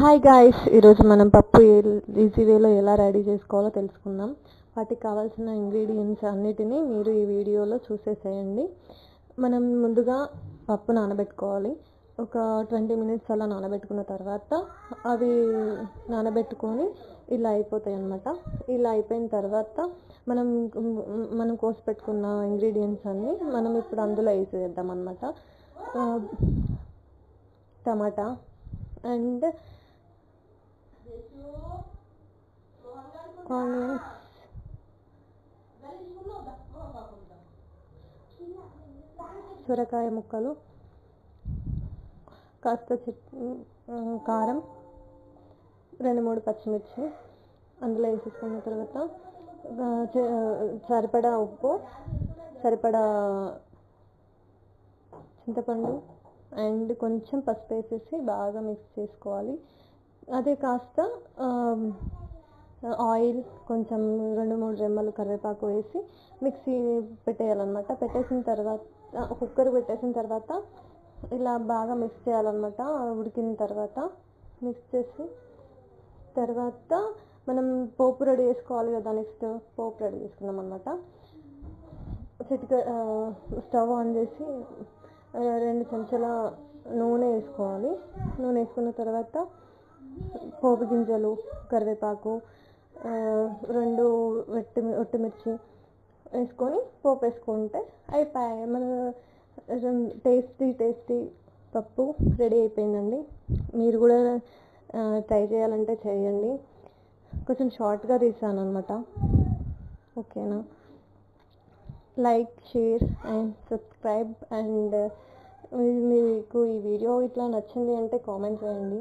Hi guys, ఈరోజు మనం పప్పు ఈజీ వేలో ఎలా రెడీ చేసుకోవాలో తెలుసుకుందాం. వాటికి కావాల్సిన ఇంగ్రీడియంట్స్ అన్నిటినీ మీరు ఈ వీడియోలో చూసేసేయండి. మనం ముందుగా పప్పు నానబెట్టుకోవాలి. ఒక 20 మినిట్స్ అలా నానబెట్టుకున్న తర్వాత అవి నానబెట్టుకొని ఇలా అయిపోతాయి అన్నమాట. ఇలా అయిపోయిన తర్వాత మనం కోసి పెట్టుకున్న ఇంగ్రీడియంట్స్ అన్నీ మనం ఇప్పుడు అందులో వేసేద్దాం అన్నమాట. టమాటా అండ్ ఆనియన్స్, సొరకాయ ముక్కలు, కాస్త కారం, 2-3 పచ్చిమిర్చి అందులో వేసేసుకున్న తర్వాత సరిపడా ఉప్పు, సరిపడా చింతపండు అండ్ కొంచెం పసుపు వేసేసి బాగా మిక్స్ చేసుకోవాలి. అదే కాస్త ఆయిల్, కొంచెం 2-3 రెమ్మలు కరివేపాకు వేసి మిక్సీ పెట్టేయాలన్నమాట. పెట్టేసిన తర్వాత కుక్కర్ పెట్టేసిన తర్వాత ఇలా బాగా మిక్స్ చేయాలన్నమాట. ఉడికిన తర్వాత మిక్స్ చేసి తర్వాత మనం పోపు రెడీ చేసుకోవాలి కదా. నెక్స్ట్ పోపు రెడీ చేసుకున్నాం అన్నమాట. స్టవ్ ఆన్ చేసి 2 చెంచాల నూనె వేసుకోవాలి. నూనె వేసుకున్న తర్వాత పోపు గింజలు, కరివేపాకు, 2 ఒట్టిమిర్చి వేసుకొని పోపు వేసుకుంటే అయిపోయాయి. మన టేస్టీ పప్పు రెడీ అయిపోయిందండి. మీరు కూడా ట్రై చేయాలంటే చేయండి. కొంచెం షార్ట్గా తీసాను అనమాట. ఓకేనా? Like, share and subscribe. And మీకు ఈ వీడియో ఇట్లా నచ్చింది అంటే కామెంట్ చేయండి.